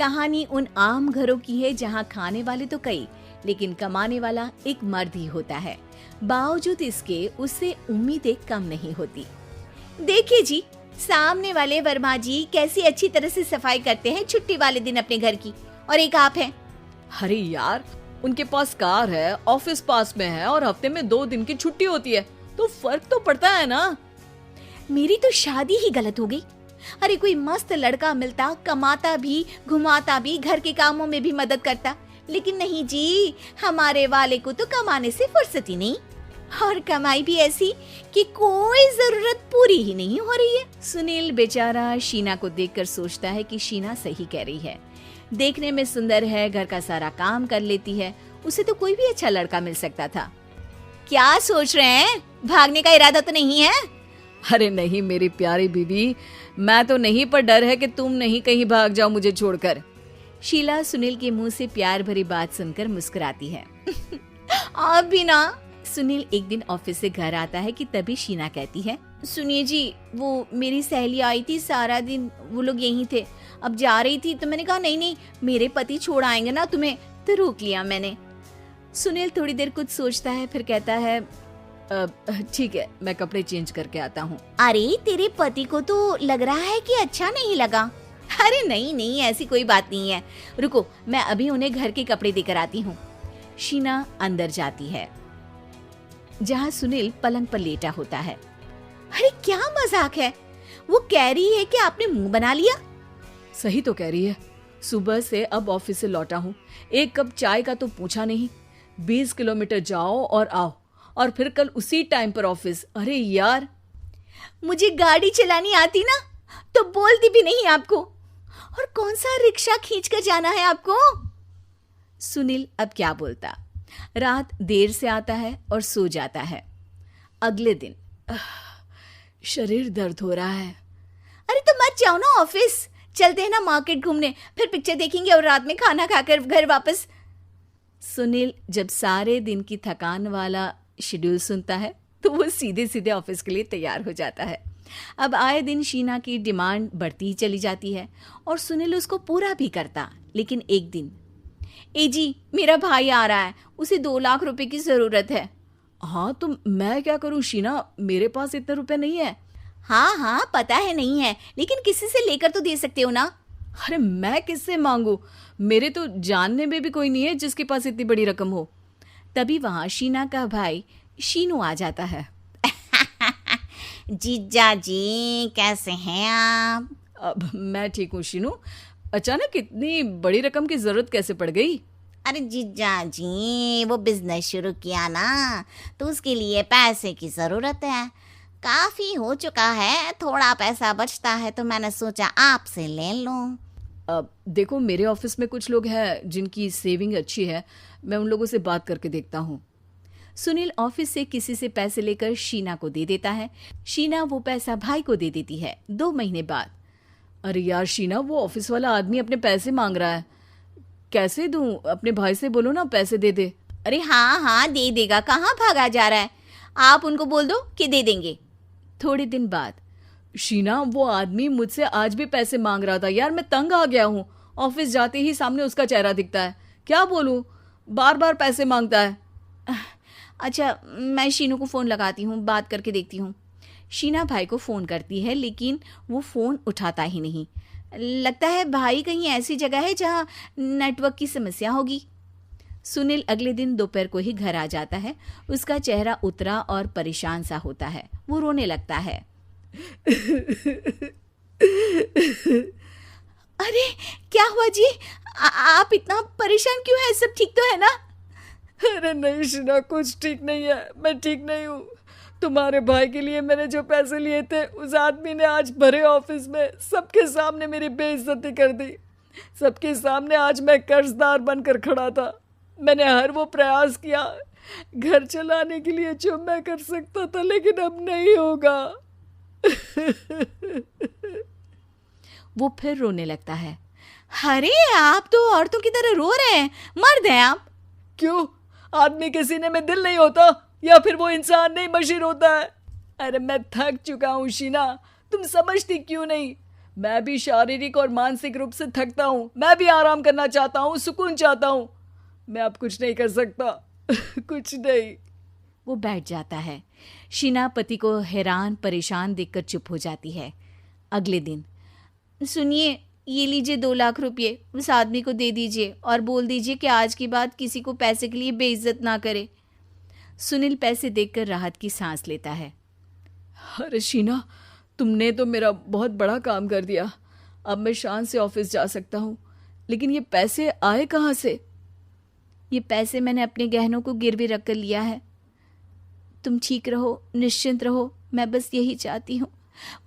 कहानी उन आम घरों की है जहाँ खाने वाले तो कई, लेकिन कमाने वाला एक मर्द ही होता है। बावजूद इसके उससे उम्मीदें कम नहीं होती। देखिए जी, सामने वाले वर्मा जी कैसी अच्छी तरह से सफाई करते हैं छुट्टी वाले दिन अपने घर की, और एक आप हैं। अरे यार, उनके पास कार है, ऑफिस पास में है और हफ्ते में 2 दिन की छुट्टी होती है, तो फर्क तो पड़ता है ना। मेरी तो शादी ही गलत हो गई। अरे कोई मस्त लड़का मिलता, कमाता भी, घुमाता भी, घर के कामों में भी मदद करता, लेकिन नहीं जी, हमारे वाले को तो कमाने से फुर्सत ही नहीं, और कमाई भी ऐसी कि कोई जरूरत पूरी ही नहीं हो रही है। सुनील बेचारा शीना को देखकर सोचता है कि शीना सही कह रही है। देखने में सुंदर है, घर का सारा काम कर लेती है, उसे तो कोई भी अच्छा लड़का मिल सकता था। क्या सोच रहे हैं? भागने का इरादा तो नहीं है? अरे नहीं मेरी प्यारी बीबी, मैं तो नहीं, पर डर है कि तुम नहीं कहीं भाग जाओ मुझे छोड़कर। शीला सुनील के मुंह से प्यार भरी बात सुनकर मुस्कुराती है। आप भी ना। सुनील एक दिन ऑफिस से घर आता है कि तभी शीना कहती है, सुनिए जी, वो मेरी सहेली आई थी, सारा दिन वो लोग यहीं थे, अब जा रही थी तो मैंने कहा नहीं, मेरे पति छोड़ आएंगे ना तुम्हें, तो रोक लिया मैंने। सुनील थोड़ी देर कुछ सोचता है, फिर कहता है, ठीक है, मैं कपड़े चेंज करके आता हूँ। अरे तेरे पति को तो लग रहा है कि अच्छा नहीं लगा। अरे नहीं, ऐसी कोई बात नहीं है, रुको मैं अभी उन्हें घर के कपड़े देकर आती हूँ। शीना अंदर जाती है जहाँ सुनील पलंग पर लेटा होता है। अरे क्या मजाक है, वो कह रही है कि आपने मुंह बना लिया। सही तो कह रही है, सुबह से अब ऑफिस से लौटा हूँ, एक कप चाय का तो पूछा नहीं, 20 किलोमीटर जाओ और आओ, और फिर कल उसी टाइम पर ऑफिस। अरे यार, मुझे गाड़ी चलानी आती ना तो बोलती भी नहीं आपको, और कौन सा रिक्शा खींच कर जाना है आपको। सुनील अब क्या बोलता। रात देर से आता है और सो जाता है। अगले दिन शरीर दर्द हो रहा है। अरे तो मत जाओ ना ऑफिस, चलते हैं ना मार्केट घूमने, फिर पिक्चर देखेंगे और रात में खाना खाकर घर वापस। सुनील जब सारे दिन की थकान वाला शेड्यूल सुनता है तो वो सीधे सीधे ऑफिस के लिए तैयार हो जाता है। अब आए दिन शीना की डिमांड बढ़ती ही चली जाती है और सुनील उसको पूरा भी करता। लेकिन एक दिन, ए जी, मेरा भाई आ रहा है, उसे 2 लाख रुपए की जरूरत है। हाँ तो मैं क्या करूँ शीना, मेरे पास इतने रुपए नहीं है। हाँ पता है नहीं है, लेकिन किसी से लेकर तो दे सकते हो ना। अरे मैं किससे मांगू, मेरे तो जानने में भी कोई नहीं है जिसके पास इतनी बड़ी रकम हो। तभी वहां शीना का भाई शीनू आ जाता है। जीजा जी कैसे हैं आप? अब मैं ठीक हूँ शीनू, अचानक इतनी बड़ी रकम की जरूरत कैसे पड़ गई? अरे जीजा जी, वो बिजनेस शुरू किया ना, तो उसके लिए पैसे की ज़रूरत है। काफ़ी हो चुका है, थोड़ा पैसा बचता है तो मैंने सोचा आपसे ले लूं। अब देखो, मेरे ऑफिस में कुछ लोग हैं जिनकी सेविंग अच्छी है, मैं उन लोगों से बात करके देखता हूँ। सुनील ऑफिस से किसी से पैसे लेकर शीना को दे देता है। शीना वो पैसा भाई को दे देती है 2 महीने बाद। अरे यार शीना, वो ऑफिस वाला आदमी अपने पैसे मांग रहा है, कैसे दूं? अपने भाई से बोलो ना पैसे दे दे। अरे हाँ दे देगा, कहाँ भागा जा रहा है, आप उनको बोल दो कि दे देंगे। थोड़े दिन बाद, शीना, वो आदमी मुझसे आज भी पैसे मांग रहा था यार, मैं तंग आ गया हूँ। ऑफिस जाते ही सामने उसका चेहरा दिखता है, क्या बोलूँ, बार बार पैसे मांगता है। अच्छा, मैं शीनू को फ़ोन लगाती हूँ, बात करके देखती हूँ। शीना भाई को फ़ोन करती है, लेकिन वो फ़ोन उठाता ही नहीं। लगता है भाई कहीं ऐसी जगह है जहाँ नेटवर्क की समस्या होगी। सुनील अगले दिन दोपहर को ही घर आ जाता है। उसका चेहरा उतरा और परेशान सा होता है। वो रोने लगता है। अरे क्या हुआ जी, आप इतना परेशान क्यों हैं? सब ठीक तो है ना? अरे नहीं शीना, कुछ ठीक नहीं है, मैं ठीक नहीं हूँ। तुम्हारे भाई के लिए मैंने जो पैसे लिए थे, उस आदमी ने आज भरे ऑफिस में सबके सामने मेरी बेइज्जती कर दी। सबके सामने आज मैं कर्जदार बनकर खड़ा था। मैंने हर वो प्रयास किया घर चलाने के लिए जो मैं कर सकता था, लेकिन अब नहीं होगा। वो फिर रोने लगता है। अरे आप तो औरतों की तरह रो रहे हैं, मर्द हैं आप। क्यों, आदमी के सीने में दिल नहीं होता, या फिर वो इंसान नहीं मशीन होता है? अरे मैं थक चुका हूँ शीना, तुम समझती क्यों नहीं? मैं भी शारीरिक और मानसिक रूप से थकता हूँ, मैं भी आराम करना चाहता हूँ, सुकून चाहता हूँ। मैं अब कुछ नहीं कर सकता। कुछ नहीं। वो बैठ जाता है। शीना पति को हैरान परेशान देखकर चुप हो जाती है। अगले दिन, सुनिए, ये लीजिए 2 लाख रुपये, उस आदमी को दे दीजिए और बोल दीजिए कि आज के बाद किसी को पैसे के लिए बेइज्जत ना करे। सुनील पैसे देखकर राहत की सांस लेता है। अरे शीना, तुमने तो मेरा बहुत बड़ा काम कर दिया। अब मैं शान से ऑफिस जा सकता हूँ, लेकिन ये पैसे आए कहाँ से? ये पैसे मैंने अपने गहनों को गिरवी रख कर लिया है। तुम ठीक रहो, निश्चिंत रहो, मैं बस यही चाहती हूँ।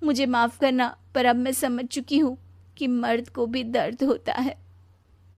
मुझे माफ़ करना, पर अब मैं समझ चुकी हूँ कि मर्द को भी दर्द होता है।